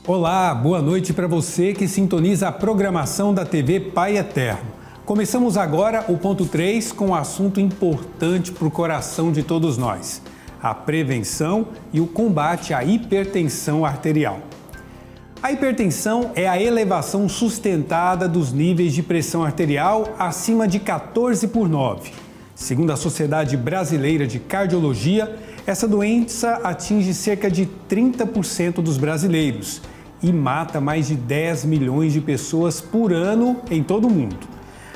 Olá, boa noite para você que sintoniza a programação da TV Pai Eterno. Começamos agora o ponto 3 com um assunto importante para o coração de todos nós: a prevenção e o combate à hipertensão arterial. A hipertensão é a elevação sustentada dos níveis de pressão arterial acima de 14/9. Segundo a Sociedade Brasileira de Cardiologia, essa doença atinge cerca de 30% dos brasileiros e mata mais de 10 milhões de pessoas por ano em todo o mundo.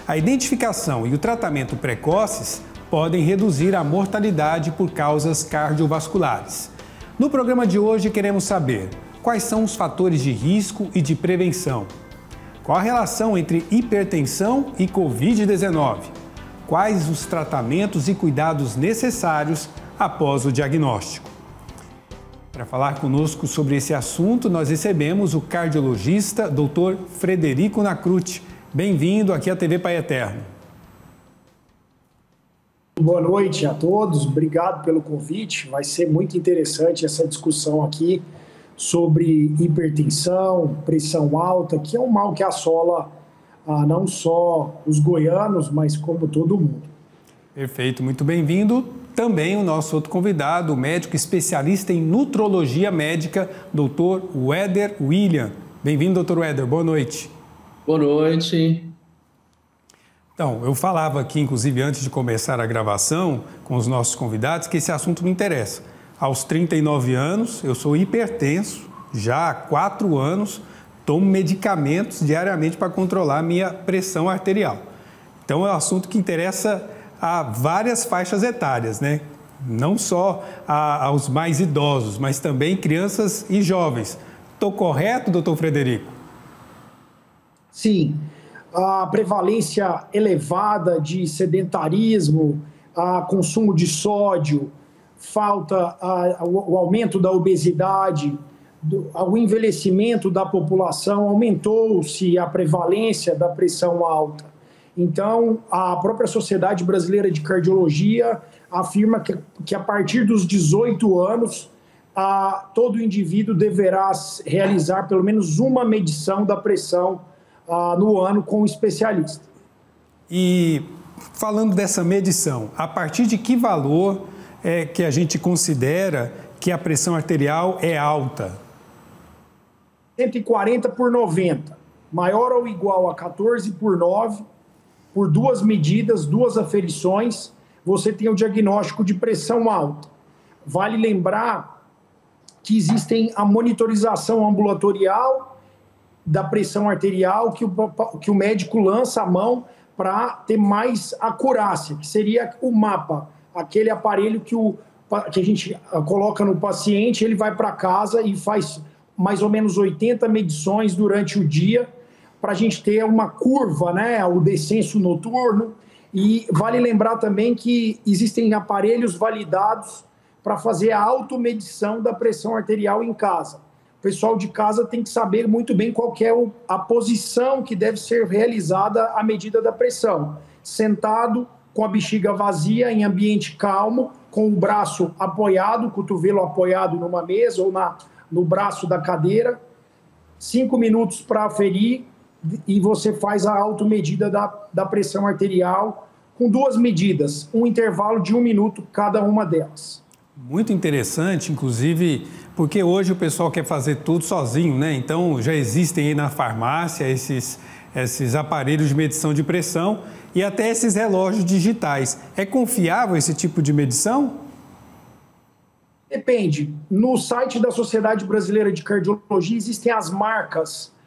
A identificação e o tratamento precoces podem reduzir a mortalidade por causas cardiovasculares. No programa de hoje queremos saber quais são os fatores de risco e de prevenção, qual a relação entre hipertensão e Covid-19, quais os tratamentos e cuidados necessários após o diagnóstico. Para falar conosco sobre esse assunto, nós recebemos o cardiologista Dr. Frederico Nacruti. Bem-vindo aqui à TV Pai Eterno. Boa noite a todos, obrigado pelo convite. Vai ser muito interessante essa discussão aqui sobre hipertensão, pressão alta, que é um mal que assola não só os goianos, mas como todo mundo. Perfeito, muito bem-vindo. Também o nosso outro convidado, o médico especialista em nutrologia médica, Dr. Weder William. Bem-vindo, Dr. Weder, boa noite. Boa noite. Então, eu falava aqui, inclusive, antes de começar a gravação com os nossos convidados, que esse assunto me interessa. Aos 39 anos, eu sou hipertenso, já há 4 anos, tomo medicamentos diariamente para controlar a minha pressão arterial. Então, é um assunto que interessa a várias faixas etárias, né? Não só aos mais idosos, mas também crianças e jovens. Estou correto, doutor Frederico? Sim. A prevalência elevada de sedentarismo, consumo de sódio, o aumento da obesidade, o envelhecimento da população, aumentou-se a prevalência da pressão alta. Então, a própria Sociedade Brasileira de Cardiologia afirma que a partir dos 18 anos, todo indivíduo deverá realizar pelo menos uma medição da pressão no ano com um especialista. E falando dessa medição, a partir de que valor é que a gente considera que a pressão arterial é alta? 140/90, maior ou igual a 14/9, por 2 medidas, 2 aferições, você tem o diagnóstico de pressão alta. Vale lembrar que existem a monitorização ambulatorial da pressão arterial que o médico lança a mão para ter mais acurácia, que seria o mapa, aquele aparelho que a gente coloca no paciente, ele vai para casa e faz mais ou menos 80 medições durante o dia, para a gente ter uma curva, né, o descenso noturno. E vale lembrar também que existem aparelhos validados para fazer a automedição da pressão arterial em casa. O pessoal de casa tem que saber muito bem qual que é a posição que deve ser realizada a medida da pressão. Sentado, com a bexiga vazia, em ambiente calmo, com o braço apoiado, o cotovelo apoiado numa mesa ou no braço da cadeira. 5 minutos para aferir e você faz a automedida da pressão arterial com 2 medidas, um intervalo de 1 minuto cada uma delas. Muito interessante, inclusive, porque hoje o pessoal quer fazer tudo sozinho, né? Então já existem aí na farmácia esses aparelhos de medição de pressão e até esses relógios digitais. É confiável esse tipo de medição? Depende. No site da Sociedade Brasileira de Cardiologia existem as marcas.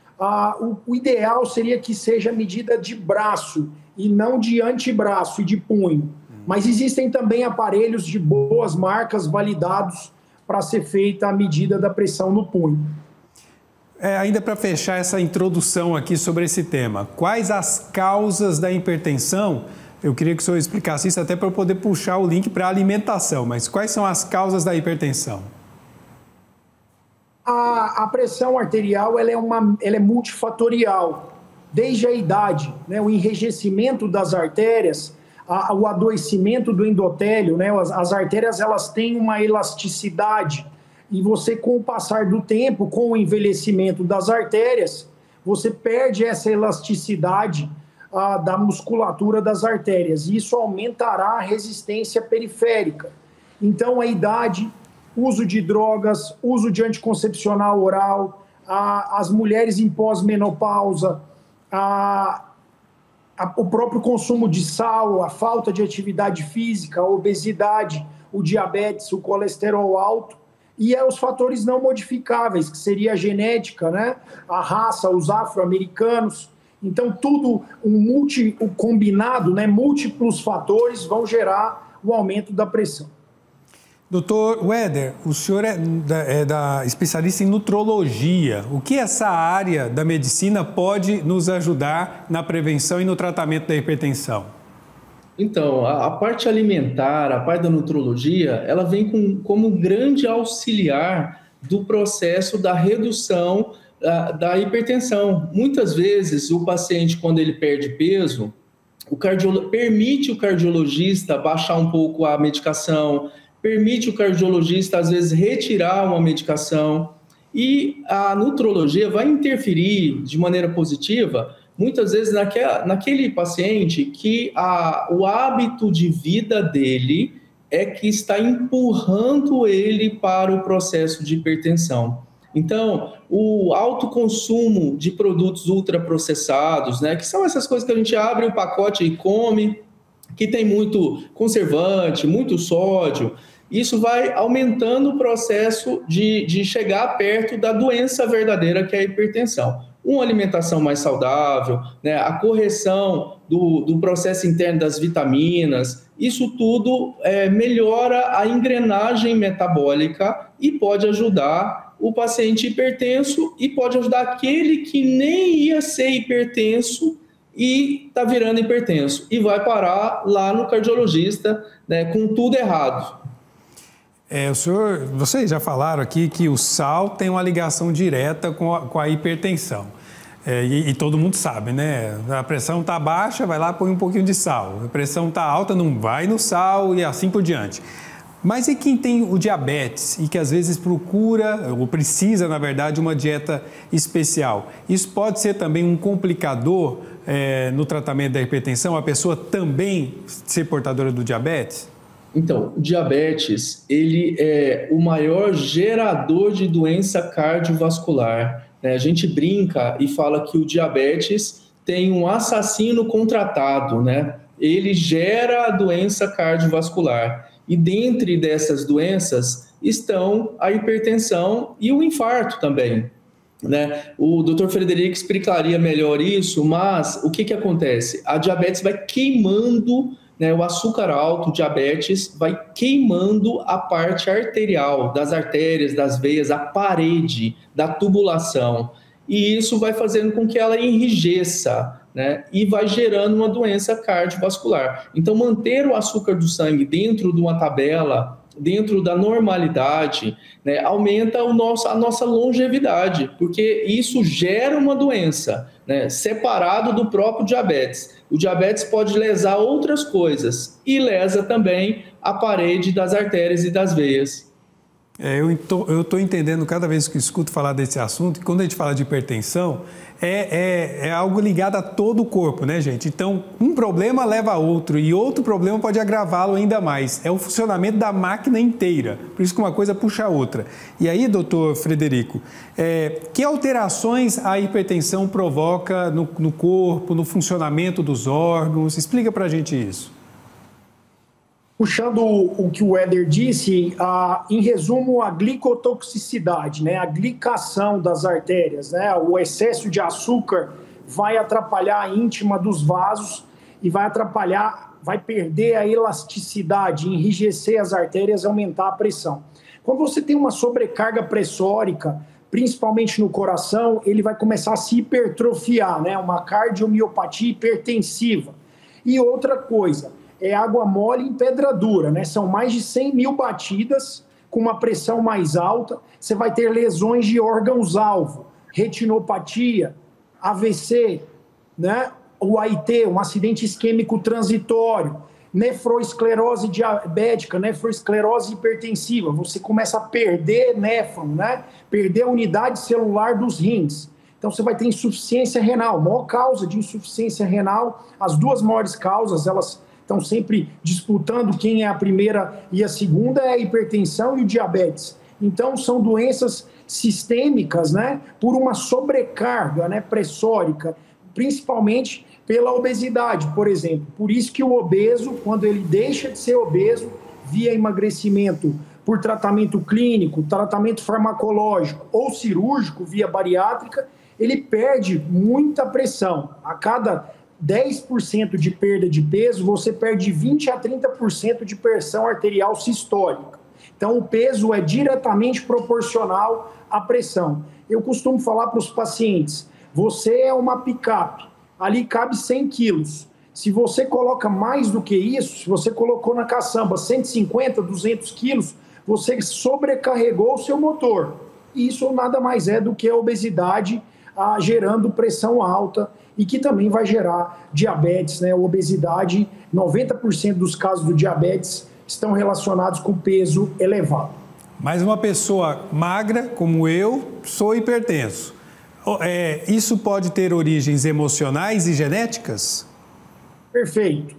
O ideal seria que seja medida de braço e não de antebraço e de punho. Mas existem também aparelhos de boas marcas validados para ser feita a medida da pressão no punho. Ainda para fechar essa introdução aqui sobre esse tema, quais as causas da hipertensão? Eu queria que o senhor explicasse isso até para eu poder puxar o link para a alimentação, mas quais são as causas da hipertensão? A pressão arterial ela é multifatorial, desde a idade, né, o enrijecimento das artérias, o adoecimento do endotélio, né, as artérias elas têm uma elasticidade E você, com o passar do tempo, com o envelhecimento das artérias, você perde essa elasticidade da musculatura das artérias. E isso aumentará a resistência periférica. Então, a idade, uso de drogas, uso de anticoncepcional oral, as mulheres em pós-menopausa, o próprio consumo de sal, a falta de atividade física, a obesidade, o diabetes, o colesterol alto, e os fatores não modificáveis, que seria a genética, né? A raça, os afro-americanos. Então, tudo o combinado, né? Múltiplos fatores vão gerar o aumento da pressão. Doutor Weder, o senhor é especialista em nutrologia. O que essa área da medicina pode nos ajudar na prevenção e no tratamento da hipertensão? Então, a parte alimentar, a parte da nutrologia, ela vem como grande auxiliar do processo da redução da hipertensão. Muitas vezes, o paciente, quando ele perde peso, permite o cardiologista baixar um pouco a medicação, permite o cardiologista, às vezes, retirar uma medicação, e a nutrologia vai interferir de maneira positiva, muitas vezes, naquele paciente que o hábito de vida dele é que está empurrando ele para o processo de hipertensão. Então, o alto consumo de produtos ultraprocessados, né, que são essas coisas que a gente abre o pacote e come, que tem muito conservante, muito sódio, isso vai aumentando o processo de chegar perto da doença verdadeira, que é a hipertensão. Uma alimentação mais saudável, né, a correção do processo interno das vitaminas, isso tudo melhora a engrenagem metabólica e pode ajudar o paciente hipertenso e pode ajudar aquele que nem ia ser hipertenso e está virando hipertenso e vai parar lá no cardiologista, né, com tudo errado. Vocês já falaram aqui que o sal tem uma ligação direta com a hipertensão. E todo mundo sabe, né? A pressão está baixa, vai lá, põe um pouquinho de sal. A pressão está alta, não vai no sal e assim por diante. Mas e quem tem o diabetes e que às vezes procura, ou precisa, na verdade, uma dieta especial? Isso pode ser também um complicador no tratamento da hipertensão? A pessoa também ser portadora do diabetes? Então, o diabetes, ele é o maior gerador de doença cardiovascular, né? A gente brinca e fala que o diabetes tem um assassino contratado, né? Ele gera a doença cardiovascular. E dentre dessas doenças estão a hipertensão e o infarto também, né? O Dr. Frederico explicaria melhor isso, mas o que acontece? A diabetes vai queimando, né, o açúcar alto, o diabetes, vai queimando a parte arterial, das artérias, das veias, a parede da tubulação. E isso vai fazendo com que ela enrijeça, né, e vai gerando uma doença cardiovascular. Então, manter o açúcar do sangue dentro de uma tabela, dentro da normalidade, né, aumenta a nossa longevidade, porque isso gera uma doença, né, separado do próprio diabetes. O diabetes pode lesar outras coisas e lesa também a parede das artérias e das veias. Eu estou entendendo cada vez que escuto falar desse assunto, que quando a gente fala de hipertensão, é algo ligado a todo o corpo, né, gente? Então, um problema leva a outro e outro problema pode agravá-lo ainda mais. É o funcionamento da máquina inteira, por isso que uma coisa puxa a outra. E aí, doutor Frederico, que alterações a hipertensão provoca no corpo, no funcionamento dos órgãos? Explica para a gente isso. Puxando o que o Weder disse, em resumo, a glicotoxicidade, né, a glicação das artérias, né, o excesso de açúcar vai atrapalhar a íntima dos vasos e vai perder a elasticidade, enrijecer as artérias e aumentar a pressão. Quando você tem uma sobrecarga pressórica, principalmente no coração, ele vai começar a se hipertrofiar, né, uma cardiomiopatia hipertensiva. E outra coisa, é água mole em pedra dura, né? São mais de 100 mil batidas com uma pressão mais alta. Você vai ter lesões de órgãos-alvo, retinopatia, AVC, né? O AIT, um acidente isquêmico transitório. nefroesclerose diabética, nefroesclerose hipertensiva, você começa a perder néfron, né? Perder a unidade celular dos rins. Então você vai ter insuficiência renal, maior causa de insuficiência renal, as duas maiores causas, elas estão sempre disputando quem é a primeira e a segunda, é a hipertensão e o diabetes. Então são doenças sistêmicas, né? Por uma sobrecarga, né, pressórica, principalmente pela obesidade, por exemplo. Por isso que o obeso, quando ele deixa de ser obeso, via emagrecimento por tratamento clínico, tratamento farmacológico ou cirúrgico, via bariátrica, ele perde muita pressão. A cada 10% de perda de peso, você perde 20 a 30% de pressão arterial sistólica. Então, o peso é diretamente proporcional à pressão. Eu costumo falar para os pacientes, você é uma picape, ali cabe 100 quilos. Se você coloca mais do que isso, se você colocou na caçamba 150, 200 quilos, você sobrecarregou o seu motor. E isso nada mais é do que a obesidade gerando pressão alta e que também vai gerar diabetes, né? Obesidade, 90% dos casos do diabetes estão relacionados com peso elevado. Mas uma pessoa magra, como eu, sou hipertenso. Isso pode ter origens emocionais e genéticas? Perfeito.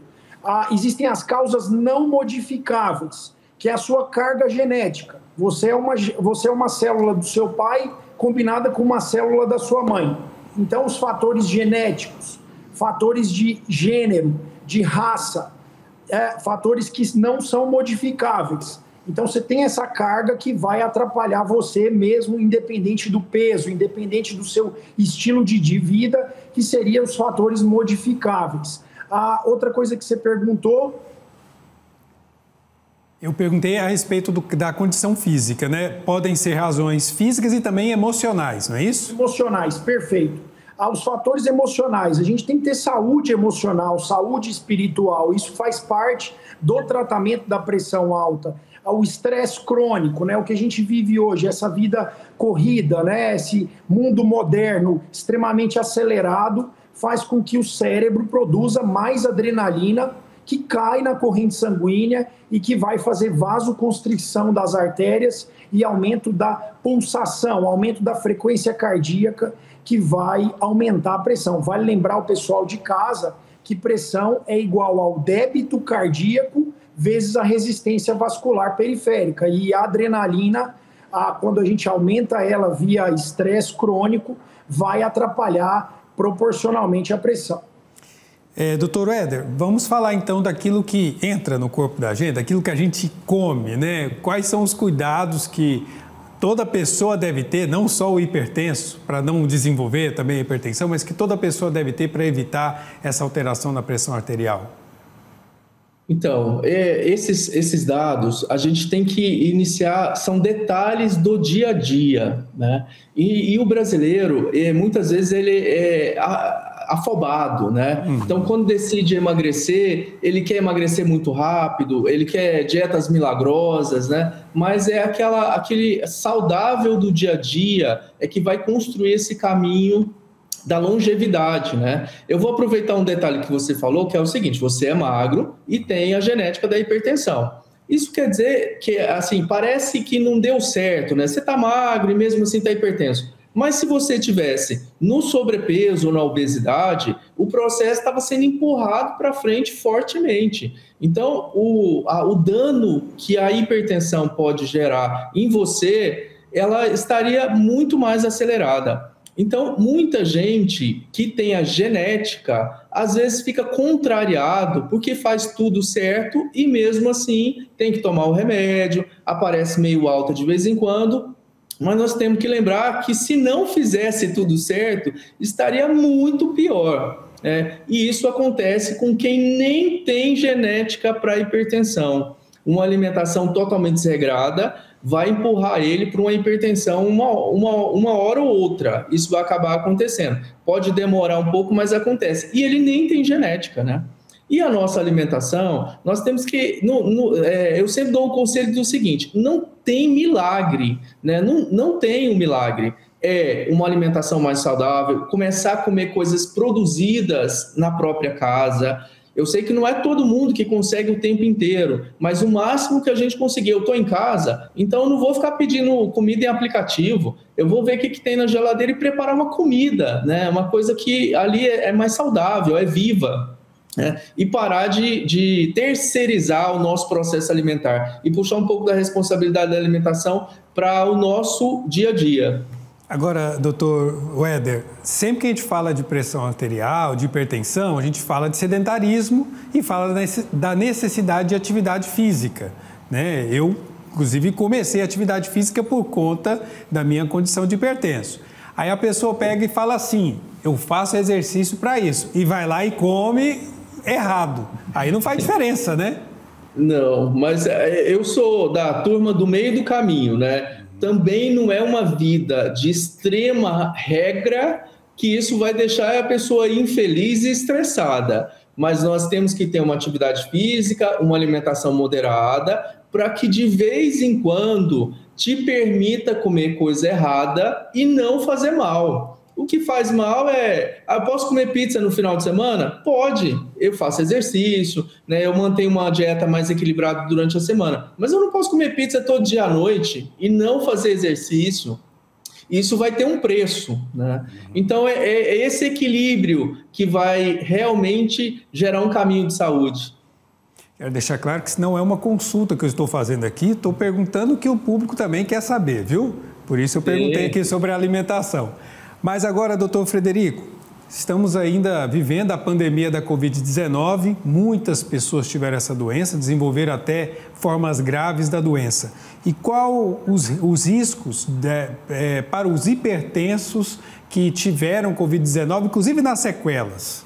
Existem as causas não modificáveis, que é a sua carga genética. Você é uma célula do seu pai combinada com uma célula da sua mãe. Então, os fatores genéticos, fatores de gênero, de raça, fatores que não são modificáveis. Então, você tem essa carga que vai atrapalhar você mesmo, independente do peso, independente do seu estilo de vida, que seriam os fatores modificáveis. Outra coisa que você perguntou... Eu perguntei a respeito da condição física, né? Podem ser razões físicas e também emocionais, não é isso? Emocionais, perfeito. Os fatores emocionais, a gente tem que ter saúde emocional, saúde espiritual, isso faz parte do tratamento da pressão alta. O estresse crônico, né? O que a gente vive hoje, essa vida corrida, né? Esse mundo moderno extremamente acelerado, faz com que o cérebro produza mais adrenalina, que cai na corrente sanguínea e que vai fazer vasoconstrição das artérias e aumento da pulsação, aumento da frequência cardíaca, que vai aumentar a pressão. Vale lembrar o pessoal de casa que pressão é igual ao débito cardíaco vezes a resistência vascular periférica. E a adrenalina, quando a gente aumenta ela via estresse crônico, vai atrapalhar proporcionalmente a pressão. Doutor Éder, vamos falar então daquilo que entra no corpo da gente, daquilo que a gente come, né? Quais são os cuidados que toda pessoa deve ter, não só o hipertenso, para não desenvolver também a hipertensão, mas que toda pessoa deve ter para evitar essa alteração na pressão arterial? Então, esses dados a gente tem que iniciar, são detalhes do dia a dia, né? E o brasileiro, muitas vezes, ele é afobado, né? Então, quando decide emagrecer, ele quer emagrecer muito rápido, ele quer dietas milagrosas, né? Mas é aquele saudável do dia a dia é que vai construir esse caminho da longevidade, né? Eu vou aproveitar um detalhe que você falou, que é o seguinte: você é magro e tem a genética da hipertensão. Isso quer dizer que, assim, parece que não deu certo, né? Você tá magro e mesmo assim tá hipertenso. Mas se você tivesse no sobrepeso ou na obesidade, o processo estava sendo empurrado para frente fortemente. Então, o dano que a hipertensão pode gerar em você, ela estaria muito mais acelerada. Então, muita gente que tem a genética, às vezes fica contrariado porque faz tudo certo e mesmo assim tem que tomar o remédio, aparece meio alta de vez em quando. Mas nós temos que lembrar que se não fizesse tudo certo, estaria muito pior, né? E isso acontece com quem nem tem genética para hipertensão. Uma alimentação totalmente desregrada vai empurrar ele para uma hipertensão uma hora ou outra. Isso vai acabar acontecendo. Pode demorar um pouco, mas acontece. E ele nem tem genética, né? E a nossa alimentação, nós temos que... eu sempre dou um conselho do seguinte: não tem milagre, né? Não tem um milagre. É uma alimentação mais saudável, começar a comer coisas produzidas na própria casa, Eu sei que não é todo mundo que consegue o tempo inteiro, mas o máximo que a gente conseguir, eu estou em casa, então eu não vou ficar pedindo comida em aplicativo, eu vou ver o que tem na geladeira e preparar uma comida, né? Uma coisa que ali é mais saudável, é viva. E parar de terceirizar o nosso processo alimentar e puxar um pouco da responsabilidade da alimentação para o nosso dia a dia. Agora, doutor Weder, sempre que a gente fala de pressão arterial, de hipertensão, a gente fala de sedentarismo e fala da necessidade de atividade física, né? Eu, inclusive, comecei a atividade física por conta da minha condição de hipertenso. Aí a pessoa pega e fala assim, eu faço exercício para isso, e vai lá e come errado. Aí não faz diferença, né? Não, mas eu sou da turma do meio do caminho, né? Também não é uma vida de extrema regra que isso vai deixar a pessoa infeliz e estressada. Mas nós temos que ter uma atividade física, uma alimentação moderada, para que de vez em quando te permita comer coisa errada e não fazer mal. O que faz mal posso comer pizza no final de semana? Pode, eu faço exercício, né? Eu mantenho uma dieta mais equilibrada durante a semana, mas eu não posso comer pizza todo dia à noite e não fazer exercício. Isso vai ter um preço, né? Então é esse equilíbrio que vai realmente gerar um caminho de saúde. Quero deixar claro que isso não é uma consulta que eu estou fazendo aqui, estou perguntando o que o público também quer saber, viu? Por isso eu perguntei aqui sobre a alimentação. Mas agora, doutor Frederico, estamos ainda vivendo a pandemia da Covid-19, muitas pessoas tiveram essa doença, desenvolveram até formas graves da doença. E qual os riscos para os hipertensos que tiveram Covid-19, inclusive nas sequelas?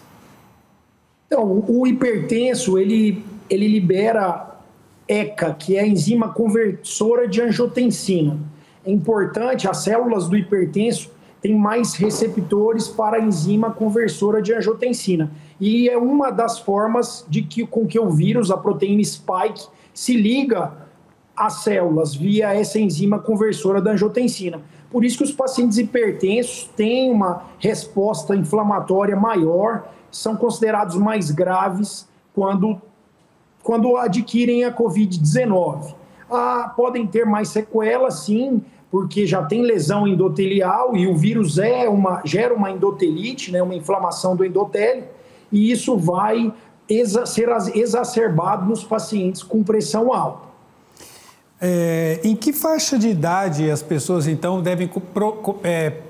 Então, o hipertenso, ele libera ECA, que é a enzima conversora de angiotensina. É importante, as células do hipertenso tem mais receptores para a enzima conversora de angiotensina. E é uma das formas com que o vírus, a proteína spike, se liga às células via essa enzima conversora da angiotensina. Por isso que os pacientes hipertensos têm uma resposta inflamatória maior, são considerados mais graves quando adquirem a Covid-19. Podem ter mais sequelas, sim, porque já tem lesão endotelial e o vírus gera uma endotelite, né, uma inflamação do endotélio, e isso vai ser exacerbado nos pacientes com pressão alta. Em que faixa de idade as pessoas, então, devem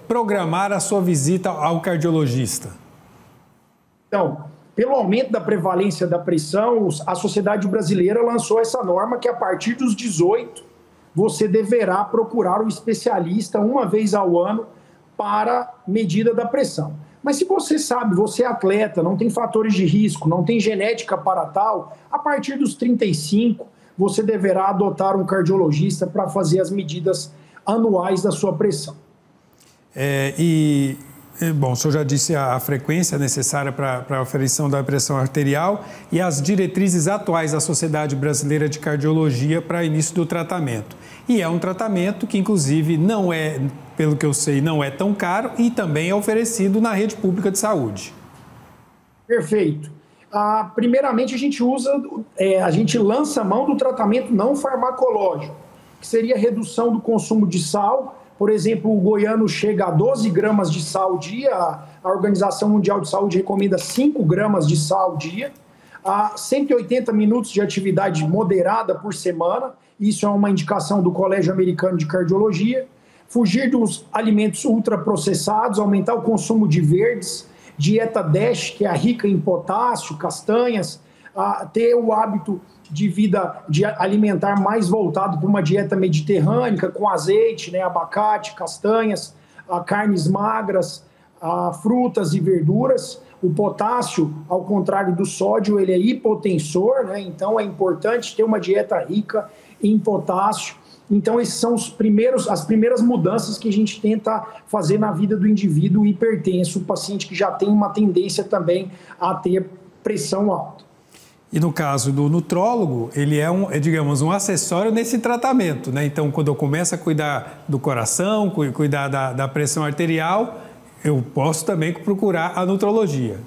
programar a sua visita ao cardiologista? Então, pelo aumento da prevalência da pressão, a Sociedade Brasileira lançou essa norma que a partir dos 18 você deverá procurar um especialista uma vez ao ano para medida da pressão. Mas se você sabe, você é atleta, não tem fatores de risco, não tem genética para tal, a partir dos 35, você deverá adotar um cardiologista para fazer as medidas anuais da sua pressão. Bom, o senhor já disse a frequência necessária para a aferição da pressão arterial e as diretrizes atuais da Sociedade Brasileira de Cardiologia para início do tratamento. E é um tratamento que, inclusive, não é, pelo que eu sei, não é tão caro e também é oferecido na rede pública de saúde. Perfeito. Primeiramente, a gente lança a mão do tratamento não farmacológico, que seria a redução do consumo de sal. Por exemplo, o goiano chega a 12 gramas de sal ao dia, a Organização Mundial de Saúde recomenda 5 gramas de sal ao dia, 180 minutos de atividade moderada por semana, isso é uma indicação do Colégio Americano de Cardiologia, fugir dos alimentos ultraprocessados, aumentar o consumo de verdes, dieta DASH, que é rica em potássio, castanhas, ter o hábito de vida de alimentar mais voltado para uma dieta mediterrânea, com azeite, né, abacate, castanhas, carnes magras, frutas e verduras. O potássio, ao contrário do sódio, ele é hipotensor, né, então é importante ter uma dieta rica em potássio. Então, esses são as primeiras mudanças que a gente tenta fazer na vida do indivíduo hipertenso, o paciente que já tem uma tendência também a ter pressão alta. E no caso do nutrólogo, ele digamos, um acessório nesse tratamento, né? Então, quando eu começo a cuidar do coração, cuidar da pressão arterial, eu posso também procurar a nutrologia.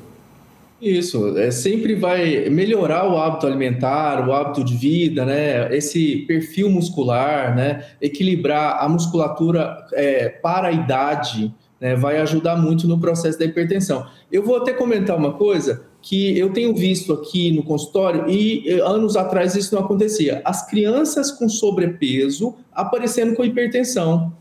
Isso, sempre vai melhorar o hábito alimentar, o hábito de vida, né? Esse perfil muscular, né? Equilibrar a musculatura para a idade, né? Vai ajudar muito no processo da hipertensão. Eu vou até comentar uma coisa que eu tenho visto aqui no consultório e anos atrás isso não acontecia. As crianças com sobrepeso aparecendo com hipertensão.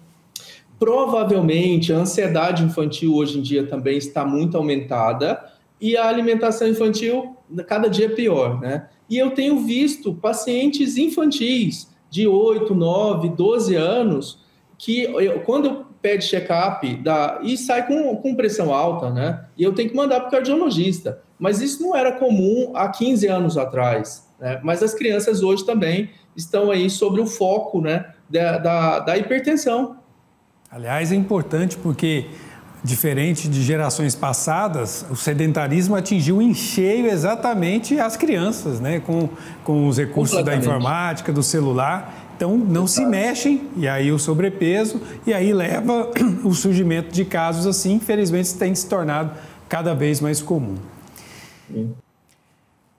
Provavelmente a ansiedade infantil hoje em dia também está muito aumentada e a alimentação infantil cada dia é pior, né? E eu tenho visto pacientes infantis de 8, 9, 12 anos que quando eu pede check-up e sai com pressão alta, né? E eu tenho que mandar para o cardiologista. Mas isso não era comum há 15 anos atrás, né? Mas as crianças hoje também estão aí sobre o foco, né, da hipertensão. Aliás, é importante porque, diferente de gerações passadas, o sedentarismo atingiu em cheio exatamente as crianças, né? Com os recursos da informática, do celular. Então, não se mexem, e aí o sobrepeso, e aí leva o surgimento de casos assim, infelizmente, tem se tornado cada vez mais comum.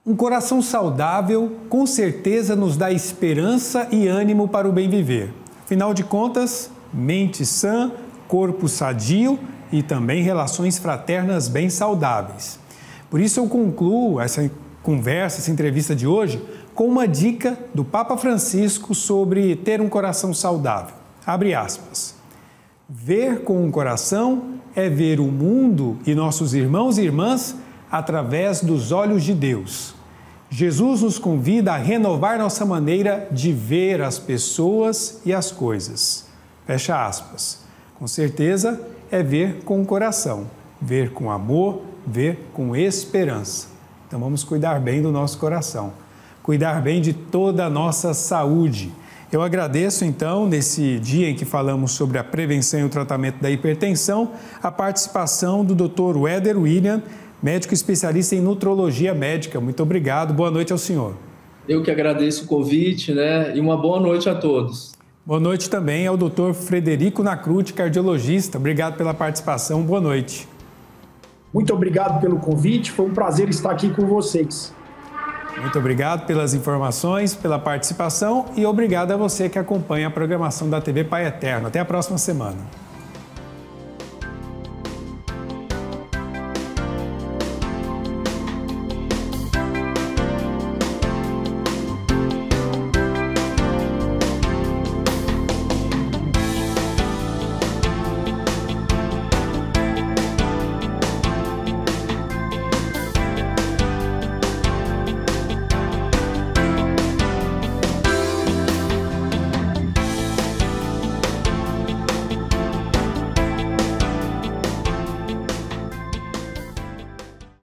Um coração saudável, com certeza, nos dá esperança e ânimo para o bem viver. Afinal de contas, mente sã, corpo sadio e também relações fraternas bem saudáveis. Por isso eu concluo essa conversa, essa entrevista de hoje, com uma dica do Papa Francisco sobre ter um coração saudável. Abre aspas. Ver com o coração é ver o mundo e nossos irmãos e irmãs através dos olhos de Deus. Jesus nos convida a renovar nossa maneira de ver as pessoas e as coisas. Fecha aspas. Com certeza é ver com o coração, ver com amor, ver com esperança. Então vamos cuidar bem do nosso coração, cuidar bem de toda a nossa saúde. Eu agradeço então, nesse dia em que falamos sobre a prevenção e o tratamento da hipertensão, a participação do Dr. Weder William, médico especialista em nutrologia médica. Muito obrigado, boa noite ao senhor. Eu que agradeço o convite, né? E uma boa noite a todos. Boa noite também ao Dr. Frederico Nacruti, cardiologista. Obrigado pela participação, boa noite. Muito obrigado pelo convite, foi um prazer estar aqui com vocês. Muito obrigado pelas informações, pela participação e obrigado a você que acompanha a programação da TV Pai Eterno. Até a próxima semana.